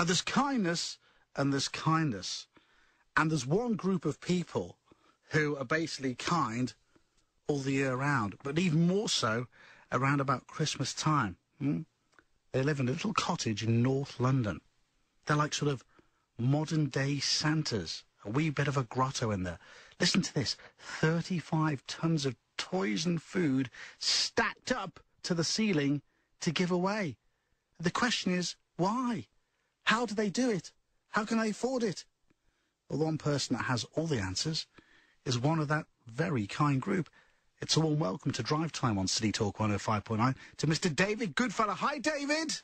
Now, there's kindness and there's kindness. And there's one group of people who are basically kind all the year round, but even more so around about Christmas time. They live in a little cottage in North London. They're like sort of modern-day Santas, a wee bit of a grotto in there. Listen to this, 35 tons of toys and food stacked up to the ceiling to give away. The question is, why? How do they do it? How can they afford it? Well, the one person that has all the answers is one of that very kind group. It's a warm welcome to Drive Time on City Talk 105.9 to Mr. David Goodfellow. Hi, David.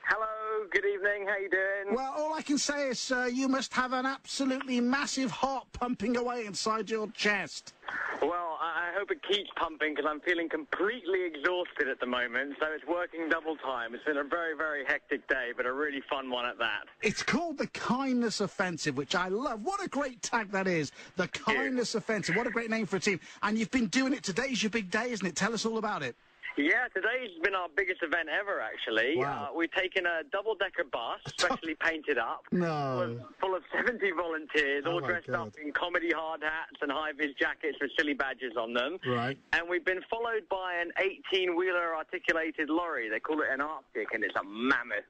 Hello, good evening, how you doing? Well, all I can say is, sir, you must have an absolutely massive heart pumping away inside your chest. Well, I hope it keeps pumping because I'm feeling completely exhausted at the moment, so it's working double time. It's been a very, very hectic day, but a really fun one at that. It's called the Kindness Offensive, which I love. What a great tag that is. The Kindness Offensive. What a great name for a team. And you've been doing it. Today's your big day, isn't it? Tell us all about it. Yeah, today's been our biggest event ever, actually. Wow. We've taken a double-decker bus, specially painted up, full of 70 volunteers, all dressed up in comedy hard hats and high-vis jackets with silly badges on them. Right. And we've been followed by an 18-wheeler articulated lorry. They call it an Arctic, and it's a mammoth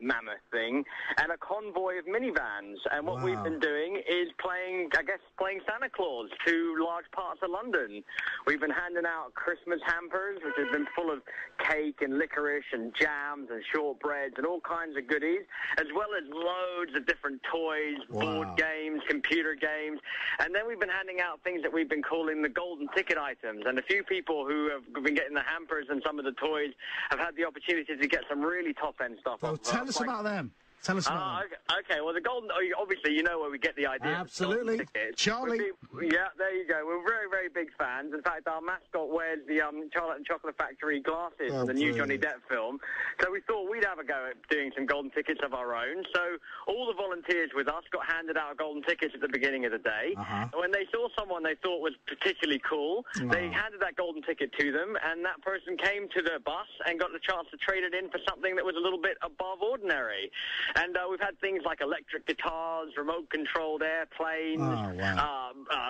thing, and a convoy of minivans. And what we've been doing is playing Santa Claus to large parts of London. We've been handing out Christmas hampers, which have been full of cake and licorice and jams and shortbreads and all kinds of goodies, as well as loads of different toys, board games, computer games. And then we've been handing out things that we've been calling the golden ticket items. And a few people who have been getting the hampers and some of the toys have had the opportunity to get some really top-end stuff. Well, tell us about them. Tell us about them. Okay, well, the golden... Obviously, you know where we get the idea. Absolutely. Charlie. Yeah, there you go. We're very, very big fans. In fact, our mascot wears the Charlotte and Chocolate Factory glasses in the new Johnny Depp film. So we thought we'd have a go at doing some golden tickets of our own. So all the volunteers with us got handed out golden tickets at the beginning of the day. And when they saw someone they thought was particularly cool, they handed that golden ticket to them, and that person came to the bus and got the chance to trade it in for something that was a little bit above ordinary. And we've had things like electric guitars, remote-controlled airplanes,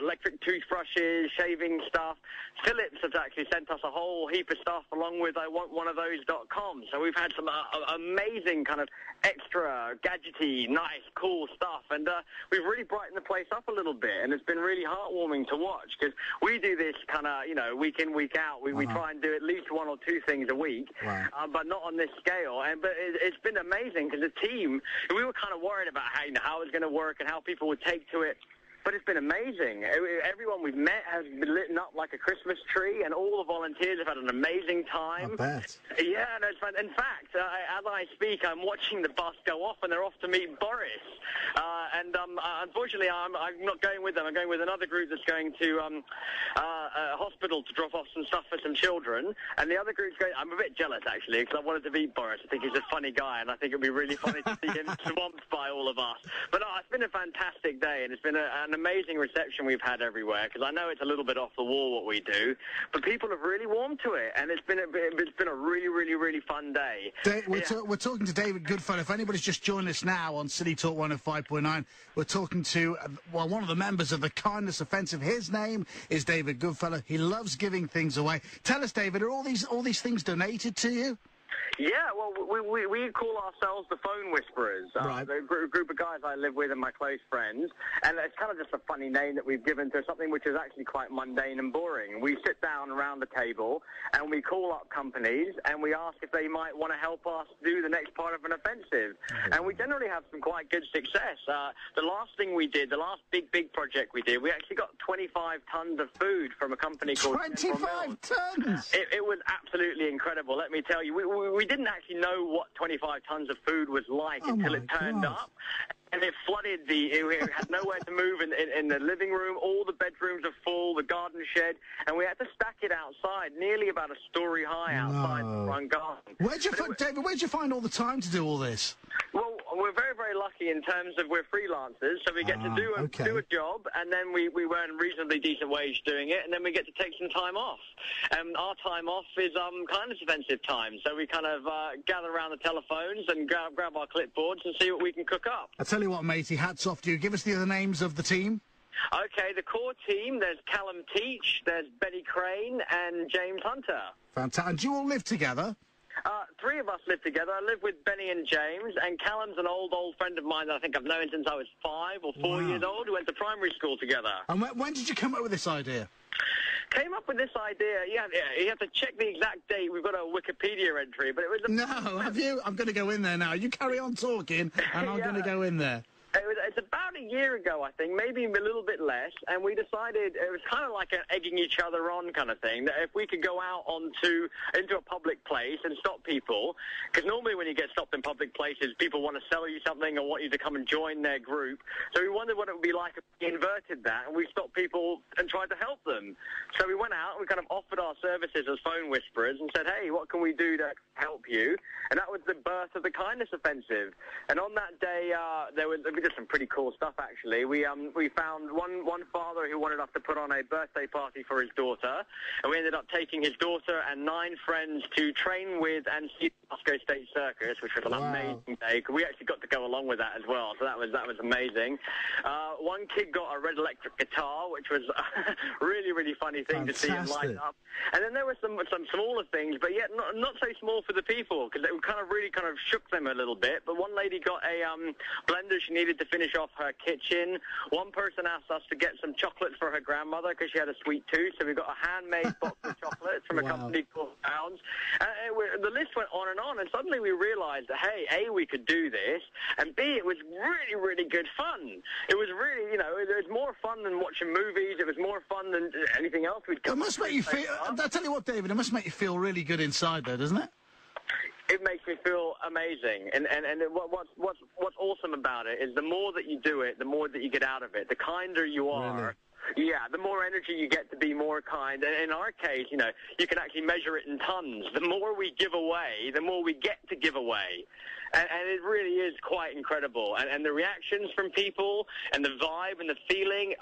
electric toothbrushes, shaving stuff. Philips has actually sent us a whole heap of stuff along with IWantOneOfThose.com. So we've had some amazing kind of extra, gadgety, nice, cool stuff. And we've really brightened the place up a little bit. And it's been really heartwarming to watch because we do this kind of, week in, week out. We try and do at least one or two things a week, but not on this scale. But it's been amazing because the team, we were kind of worried about how it was going to work and how people would take to it. But it's been amazing. Everyone we've met has been lit up like a Christmas tree, and all the volunteers have had an amazing time. I bet. Yeah, no, it's fun. In fact, as I speak, I'm watching the bus go off, and they're off to meet Boris. Unfortunately, I'm not going with them. I'm going with another group that's going to a hospital to drop off some stuff for some children. And the other group's going... I'm a bit jealous, actually, because I wanted to meet Boris. I think he's a funny guy, and I think it'd be really funny to see him swamped by all of us. But no, it's been a fantastic day, and it's been an amazing reception we've had everywhere, because I know it's a little bit off the wall what we do, but people have really warmed to it, and it's been a really, really, really fun day. We're talking to David Goodfellow. If anybody's just joined us now on City Talk 105.9, we're talking to one of the members of the Kindness Offensive. His name is David Goodfellow. He loves giving things away. Tell us, David, are all these things donated to you? Yeah, well, we call ourselves the Phone Whisperers, the group of guys I live with and my close friends, and it's kind of just a funny name that we've given to something which is actually quite mundane and boring. We sit down around the table and we call up companies and we ask if they might want to help us do the next part of an offensive, and we generally have some quite good success. The last thing we did, the last big project we did, we actually got 25 tons of food from a company called 25 tons! It was absolutely incredible, let me tell you. We didn't actually know what 25 tons of food was like until it turned up. And it flooded it had nowhere to move in the living room. All the bedrooms are full, the garden shed, and we had to stack it outside, nearly about a story high outside the front garden. David, where'd you find all the time to do all this? Well, we're very, very lucky in terms of we're freelancers, so we get to do a job, and then we earn reasonably decent wage doing it, and then we get to take some time off. Our time off is kindness offensive time, so we kind of gather around the telephones and grab our clipboards and see what we can cook up. I tell you what, matey, hats off to you. Give us the other names of the team. Okay, the core team, there's Callum Teach, there's Betty Crane, and James Hunter. Fantastic. And do you all live together? Three of us live together. I live with Benny and James, and Callum's an old friend of mine that I think I've known since I was 5 or 4 years old. We went to primary school together. And when did you come up with this idea? Came up with this idea, you have to check the exact date. We've got a Wikipedia entry, but it was... No, have you? I'm going to go in there now. You carry on talking, and I'm going to go in there. It's about a year ago, I think, maybe a little bit less, and we decided it was kind of like an egging each other on kind of thing, that if we could go out into a public place and stop people, because normally when you get stopped in public places, people want to sell you something or want you to come and join their group. So we wondered what it would be like if we inverted that, and we stopped people and tried to help them. So we went out, we kind of offered our services as phone whisperers and said, hey, what can we do to help you? And that was the birth of the Kindness Offensive. And on that day, there was some pretty cool stuff, actually. We found one father who wanted us to put on a birthday party for his daughter, and we ended up taking his daughter and 9 friends to train with and see Moscow State Circus, which was an amazing day. We actually got to go along with that as well, so that was amazing. One kid got a red electric guitar, which was a really, really funny thing to see him light up. And then there were some smaller things, but yet not so small for the people, because it kind of shook them a little bit. But one lady got a blender she needed to finish off her kitchen. One person asked us to get some chocolates for her grandmother because she had a sweet tooth, so we got a handmade box of chocolates from a company called Pounds. The list went on, and suddenly we realized that, hey, A, we could do this, and B, it was really, really good fun. It was really, it was more fun than watching movies. It was more fun than anything else we'd come. It must make you feel, I'll tell you what, David, it must make you feel really good inside though, doesn't it? It makes me feel amazing, and what's awesome about it is the more that you do it, the more that you get out of it. The kinder you are, really? Yeah, the more energy you get to be more kind. And in our case, you can actually measure it in tons. The more we give away, the more we get to give away. And it really is quite incredible. And the reactions from people and the vibe and the feeling,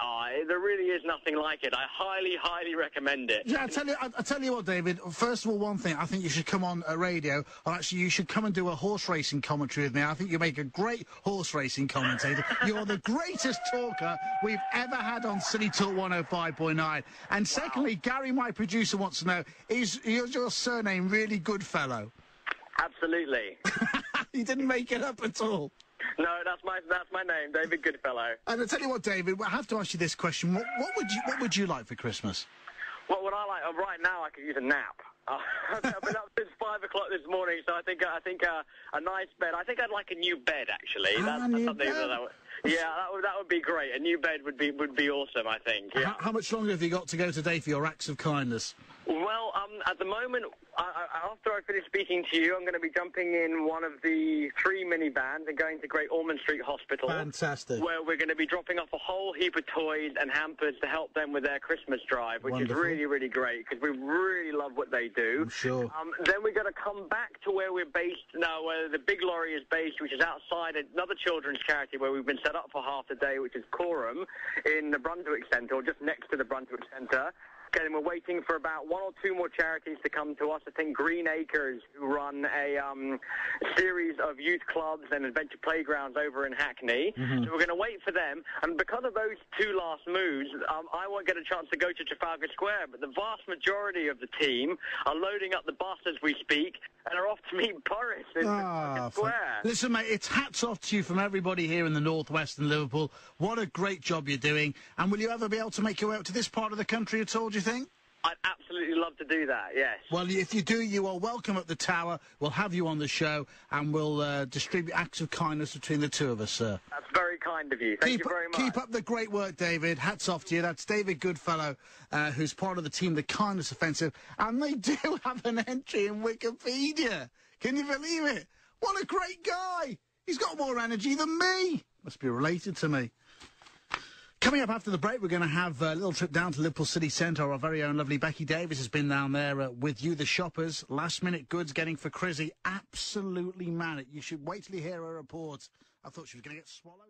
there really is nothing like it. I highly, highly recommend it. Yeah, I tell you what, David, first of all, one thing, I think you should come on a radio, or actually you should come and do a horse racing commentary with me. I think you make a great horse racing commentator. You're the greatest talker we've ever had on City Talk 105.9. And secondly, Gary, my producer, wants to know, is your surname really Goodfellow? Absolutely. You didn't make it up at all. No, that's my name, David Goodfellow. And I tell you what, David, I have to ask you this question: what would you like for Christmas? What would I like? Right now, I could use a nap. I've been up since 5 o'clock this morning, so I think a nice bed. I think I'd like a new bed, actually. That's something that would be great. A new bed would be awesome, I think. Yeah. How much longer have you got to go today for your acts of kindness? Well, at the moment, after I finish speaking to you, I'm going to be jumping in one of the 3 minivans and going to Great Ormond Street Hospital. Fantastic. Where we're going to be dropping off a whole heap of toys and hampers to help them with their Christmas drive, which is really, really great, because we really love what they do. I'm sure. Then we're going to come back to where we're based now, where the big lorry is based, which is outside another children's charity where we've been set up for half the day, which is Coram in the Brunswick Centre, or just next to the Brunswick Centre. And we're waiting for about 1 or 2 more charities to come to us. I think Green Acres, who run a series of youth clubs and adventure playgrounds over in Hackney. Mm-hmm. So we're going to wait for them. And because of those 2 last moves, I won't get a chance to go to Trafalgar Square. But the vast majority of the team are loading up the bus as we speak and are off to meet Boris in Trafalgar Square. Listen, mate, it's hats off to you from everybody here in the northwest and Liverpool. What a great job you're doing. And will you ever be able to make your way out to this part of the country at all, do you think? I'd absolutely love to do that, yes. Well, if you do, you are welcome at the Tower. We'll have you on the show, and we'll distribute acts of kindness between the 2 of us, sir. That's very kind of you. Thank you very much. Keep up the great work, David. Hats off to you. That's David Goodfellow, who's part of the team, the Kindness Offensive. And they do have an entry in Wikipedia. Can you believe it? What a great guy. He's got more energy than me. Must be related to me. Coming Coming up after the break, we're going to have a little trip down to Liverpool City Centre. Our very own lovely Becky Davis has been down there with you, the shoppers. Last-minute goods getting for Crizzy. Absolutely manic. You should wait till you hear her report. I thought she was going to get swallowed.